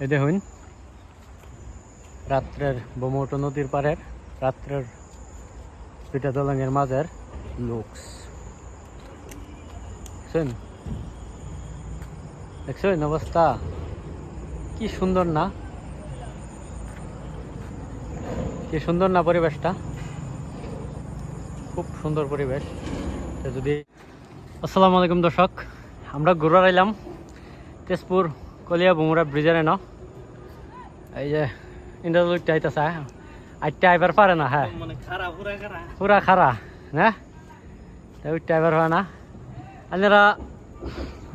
এই দেখুন রাত্রের ব্রহ্মপুত্র নদীর পাড়ের রাত্রের দুইটা দলঙের মাঝের লুকস দেখছেন অবস্থা কি সুন্দর না, কি সুন্দর না পরিবেশটা, খুব সুন্দর পরিবেশ। যদি আসসালামু আলাইকুম দর্শক, আমরা ঘুরে আইলাম তেজপুর কলিয়া বুমুরা ব্রিজের ন এই যে ইন্দ্রলুকটা আইতেছে আইটা এবার পারে না, হ্যাঁ পুরা খারা না ওইটা এবার হয় না। আপনারা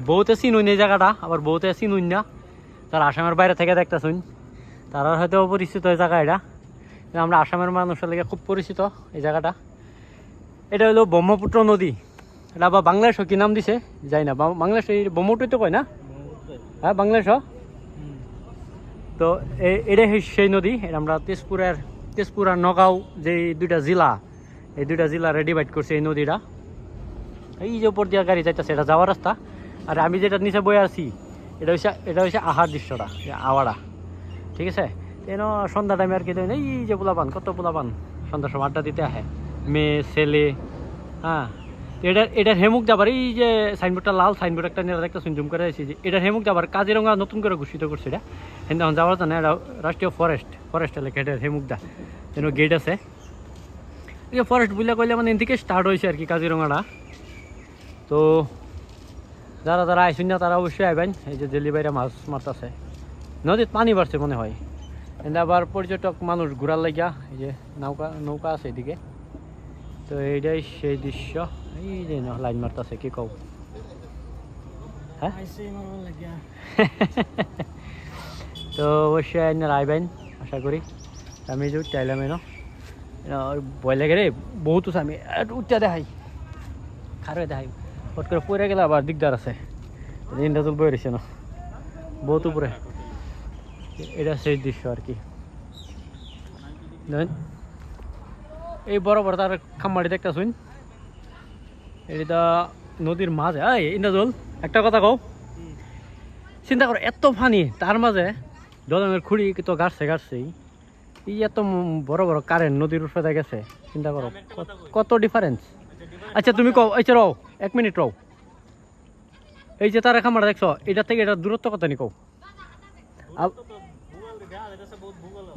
বহুতে চিনুন এই জায়গাটা, আবার বহুতে চিনুন না, তারা আসামের বাইরে থেকে দেখতেছুন, তারা হয়তো অপরিচিত এই জায়গা। এটা আমরা আসামের মানুষের লেগে খুব পরিচিত এই জায়গাটা। এটা হলো ব্রহ্মপুত্র নদী, এটা বা বাংলাদেশও কি নাম দিছে যাই না, বাংলাদেশ এই ব্রহ্মপুত্রই তো কয় না, হ্যাঁ বাংলাদেশ। তো এটা সেই নদী, এটা আমরা তেজপুর আর নগাঁও যে দুইটা জেলা, এই দুইটা জেলারে ডিভাইড করছে এই নদীটা। এই যে উপর দিয়ে গাড়ি যাইতেছে এটা যাওয়ার রাস্তা, আর আমি যেটা নিচে বয়ে আছি এটা হচ্ছে আহার দৃশ্যটা, আওয়ারা, ঠিক আছে। এন সন্ধ্যা টাইমে আর কি এই যে পোলাপান, কত পোলাপান সন্ধ্যার সময় আড্ডা দিতে আহে, মেয়ে ছেলে, হ্যাঁ। এটার হেমুক যাবার এই যে সাইনবোর্ডটা লাল সাইনবোর্ড একটা নিয়ে একটা জুম করে আছি, যে এটার হেমুক যাবার কাজিরঙা নতুন করে ঘোষিত করছে এটা, কিন্তু এখন যাওয়ার জন্য এটা রাষ্ট্রীয় ফরেস্ট এলাকা। এটার হেমুকদা যেন গেট আছে, এই ফরেস্ট বুঝলে কইলে মানে এদিকে স্টার্ট হয়েছে আর কি কাজিরঙাটা। তো যারা যারা আইসুন না তারা অবশ্যই আইবেন। এই যে জেলি বাইরে মাছ মারতেছে, নদীত পানি বাড়ছে মনে হয়, কিন্তু আবার পর্যটক মানুষ ঘোরার লাগিয়া এই যে নৌকা আছে এদিকে। তো এইটাই সেই দৃশ্য, এই যে লাইন মারতেছে কি কও, হ্যাঁ। তো অবশ্যই আপনারা আইবেন আশা করি। আমি যে চাইলাম এনো ভয় লাগে রে বহুত, আমি উঠতে দেখাই খারে দেখাই, হট করে পড়ে গেলে আবার দিকদার আছে। ইন্দ্রাজল বয়ে রয়েছে না বহুত উপরে, এটা সেই দৃশ্য আর কি। এই বড় বড় তার খাম্বাড়ি দেখতে শুন, এটা নদীর মাঝে। এই ইন্দ্রাজল একটা কথা কও, চিন্তা করো এত পানি তার মাঝে দলনের খুঁড়ি তো গাড়ছেই, এই এত বড় বড় কারেন্ট নদীর উপরে গেছে, চিন্তা করো কত ডিফারেন্স। আচ্ছা তুমি কও, আচ্ছা রও 1 মিনিট রও, এই যে তারা খামারা দেখছো এটা থেকে এটা দূরত্ব কত নি কও।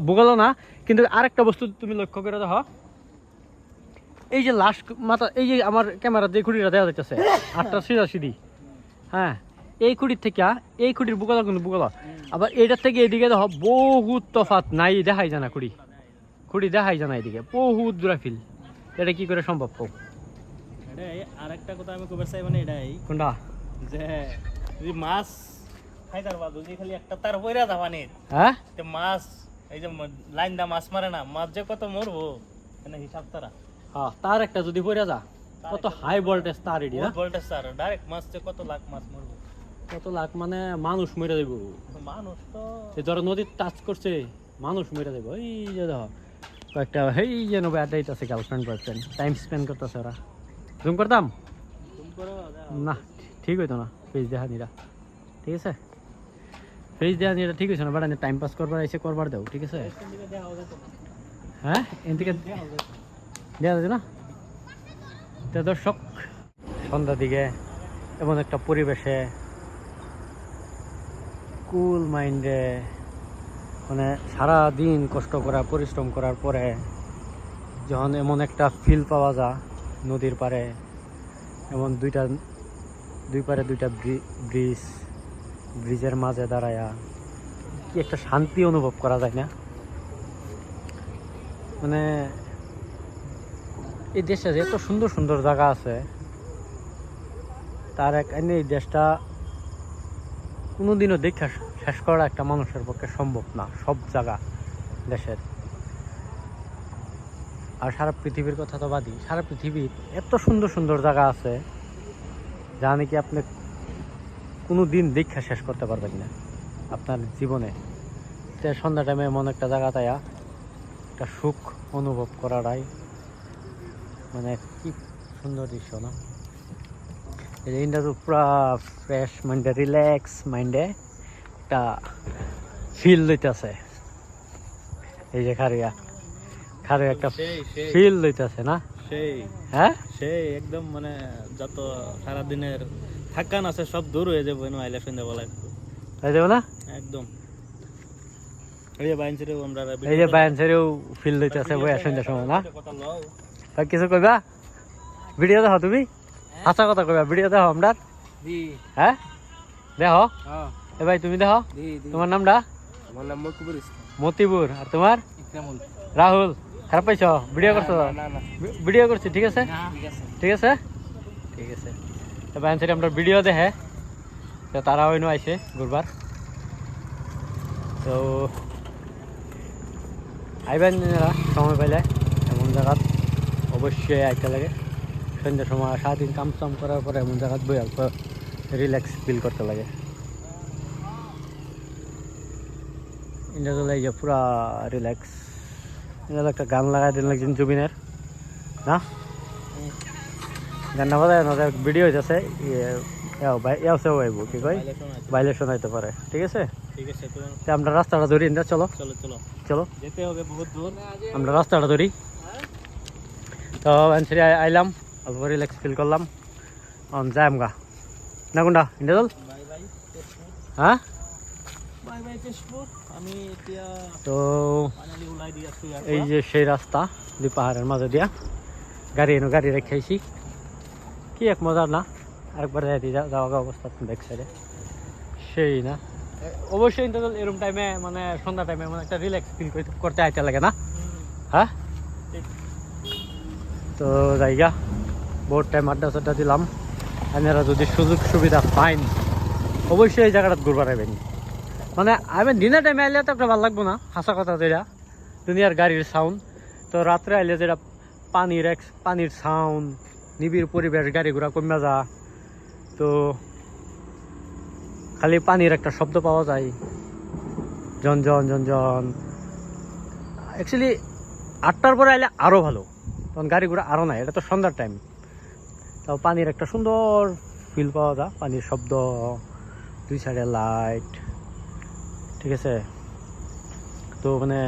ভূগোল না, কিন্তু আরেকটা বস্তু তুমি লক্ষ্য করে দেখো, এই যে লাস্ট মাথা, এই যে আমার ক্যামেরা যে খুঁড়িটা দেওয়া যাইতেছে 8টা সিধি, হ্যাঁ, এই খুঁড়ির থেকে এই খুঁড়ির বুগলা কিন্তু বুগলা, আবার এইটার থেকে এদিকে দেখো বহুত তফাৎ নাই, দেখাই জানা খুঁড়ি দেখাই জানা এদিকে বহুত দূরা ফিল। এটা কি করে সম্ভব কও। আরেকটা কথা আমি কবে চাই মানে এটাই কোনটা, যে যদি মাছ খাইতার বাদ যদি খালি একটা তার বইরা যাবানি, হ্যাঁ মাছ এই যে লাইন দা মাছ মারে না, মাছ যে কত মরবো মানে হিসাব তারা। হ্যাঁ তার একটা যদি পড়ে যা, কত হাই ভোল্টেজ তার এডি না, ভোল্টেজ তার ডাইরেক্ট মাছ যে কত লাখ মাছ মরবো, কত লাখ মানে মানুষ মরে যাইব। মানুষ তো এই ধরো নদীর টাচ করছে মানুষ মরে যাইব। এই যে দেখো কয়েকটা এই যে নবে আড্ডাইতেছে গার্লফ্রেন্ড বয়ফ্রেন্ড, টাইম স্পেন্ড করতেছে ওরা। জুম করতাম না, ঠিক হইতো না, ফেস দেখা নিরা, ঠিক আছে ফেস দেখা নিরা ঠিক হয়েছে না, বাট টাইম পাস করবার এসে করবার দাও, ঠিক আছে। হ্যাঁ এন থেকে দেওয়া যাবে না। তো দর্শক সন্ধ্যার দিকে এমন একটা পরিবেশে কুল মাইন্ডে, মানে সারা দিন কষ্ট করা পরিশ্রম করার পরে যখন এমন একটা ফিল পাওয়া যায় নদীর পাড়ে, এমন দুই পারে দুইটা ব্রিজের মাঝে দাঁড়ায়া কি একটা শান্তি অনুভব করা যায় না। মানে এই দেশে যে এত সুন্দর সুন্দর জায়গা আছে, তার এক এই দেশটা কোনোদিনও দেখা শেষ করা একটা মানুষের পক্ষে সম্ভব না, সব জায়গা দেশের। আর সারা পৃথিবীর কথা তো বাদই, সারা পৃথিবীর এত সুন্দর সুন্দর জায়গা আছে যা নাকি আপনি কোনো দিন দেখা শেষ করতে পারবেন না আপনার জীবনে। তো সন্ধ্যা টাইমে এমন একটা জায়গা তাইয়া একটা সুখ অনুভব করাটাই মানে কি সুন্দর দৃশ্য না। এই যে ইন্ডিয়া তো পুরা ফ্রেশ মাইন্ডে, রিল্যাক্স মাইন্ডে একটা ফিল লইতেছে। এই যে খারিয়া একটা সেই সেই ফিল লইতেছে না? সেই হ্যাঁ সেই একদম মানে যত সারাদিনের থাকান আছে সব দূর হয়ে যাবে আইলে সন্ধ্যাবেলা একটু তাই দেবো না? একদম। এই যে বাইন ছেড়ে আমরা এই যে বায়ান ছেড়েও ফিল লইতেছে বইয়া সন্ধ্যার সময় না? কথা লও আর কিছু কইবা? ভিডিও দেখো তুমি? হাসা কথা কইবা, ভিডিও দেখো আমরা? দি হ্যাঁ দেখো। হ্যাঁ এ ভাই তুমি দেখো, দি দি তোমার নামটা? আমার নাম মকবুল ইসলাম। মতিপুর। আর তোমার? ইকরামুল। রাহুল। খারাপ পাইছো? ভিডিও করছো? না না ভিডিও করছি, ঠিক আছে ঠিক আছে ঠিক আছে ঠিক আছে। তো বায়ান ছেড়ে আমরা ভিডিও দেখে তো তারা হইনো আইছে ঘুরবার। তো আইবেন যারা সময় পাইলে এমন জায়গাত অবশ্যই আইতে লাগে। সন্ধ্যার সময় সারাদিন কাম চাম করার পরে এমন জায়গাত বই অল্প রিল্যাক্স ফিল করতে লাগে। ইন্ডিয়া এই যে পুরা রিল্যাক্স। ইন্ডিয়া একটা গান লাগাই দিন লাগছেন জুবিনের না? গান না বাজায় না, ভিডিও হইতেছে ইয়াও সেও আইব, কি কয় বাইলে শোনাইতে পারে, ঠিক আছে? ঠিক আছে তো তো আমরা রাস্তাটা ধরি ইন্ডিয়া, চলো চলো চলো চলো যেতে হবে বহুত দূর। আমরা রাস্তাটা ধরি। তো আনসারি আইলাম, অল্প রিল্যাক্স ফিল করলাম, যাই আমগা না কোনটা ইন্ডিয়া চল। বাই বাই তেজপুর, হ্যাঁ বাই বাই তেজপুর। আমি এতিয়া তো ফাইনালি উলাই দি আছো ইয়াৰ এই যে সেই রাস্তা দুই পাহাড়ের মাঝে দিয়া গাড়ি রেখেছি, কি এক মজার না? আরেকবার যাওয়া অবস্থা ব্যাক সাইডে সেই না? অবশ্যই ইন্টারভেল এরকম টাইমে মানে সন্ধ্যা টাইমে মানে একটা রিল্যাক্স ফিল করতে আইতে লাগে না? হ্যাঁ তো জায়গা বহুত টাইম আড্ডা দিলাম। আপনারা যদি সুযোগ সুবিধা পাইন অবশ্যই এই জায়গাটা ঘুরবার আইবেন। মানে আমি দিনের টাইমে আইলে তো একটা ভালো লাগবো না, হাসা কথা যেটা দুনিয়ার গাড়ির সাউন্ড। তো রাত্রে আইলে যেটা পানির সাউন্ড, নিবিড় পরিবেশ, গাড়ি ঘোড়া কমে যা, তো খালি পানির একটা শব্দ পাওয়া যায়, ঝনঝন। অ্যাকচুয়ালি 8টার পরে আইলে আরও ভালো, তখন গাড়ি ঘোড়া আরও নাই, এটা তো সন্ধ্যার টাইম। তাও পানির একটা সুন্দর ফিল পাওয়া যায়, পানির শব্দ, দুই সাইডে লাইট, ঠিক আছে? তো মানে